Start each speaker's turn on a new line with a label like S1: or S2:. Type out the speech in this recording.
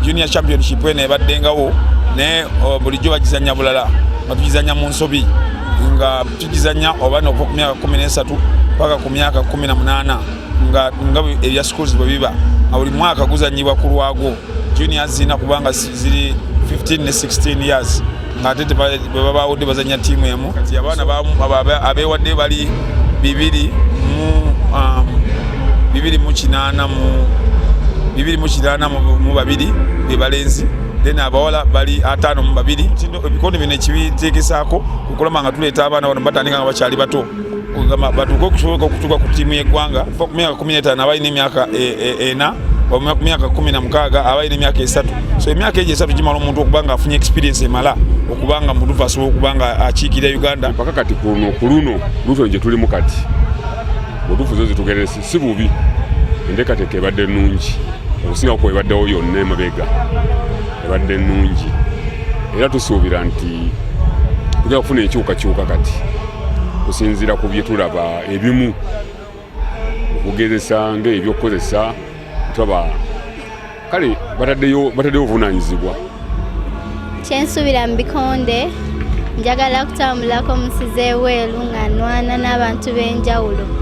S1: Junior Championship ene baddengawo ne bulijjo bagizanya bulala nga tugizanya mu nsobi nga tugizanya oba n'okuva ku myaka 13 paka ku myaka 18 nga ebya schools bwe biba buli mwaka guzanyibwa ku lwago juniors zina kubanga ziri 15 ne 16 years nga tete babawudde bazanya tiimu emu kati abaana abeewadde bali 208 mu babiri bebalenzi then abawala bali 5 mu babiri ebikondo bino ekibiteekesaako kukulama nga tuleeta abaana bano batandika nga bakyali bato batuuke okusobola okutuuka ku ttiimu y'eggwanga kuva ku myaka 15 abalina emyaka 4 oba ku myaka 16 abalina emyaka 3 so emyaka egyo 3 gimala omuntu okubanga afunye experience emala okubanga mutuufu asobola okubanga akiikira Uganda
S2: mpaka kati kuno luto gye tulimu kati mutuufu zo zitugeresi si bubi enteekateeka ebadde nnungi okusinga ku ebaddewo yonna emabega ebadde nnungi era tusuubira nti tujja kufuna enkyukakyuka kati kusinziira ku bye tulaba ebimu okugezesa ng'ebyokukozesa tulaba kale bataddeyo obuvunaanyizibwa
S3: kyensuubira mu bikonde njagala kutambulako mu nsi z'ebweru nga nwana n'abantu b'enjawulo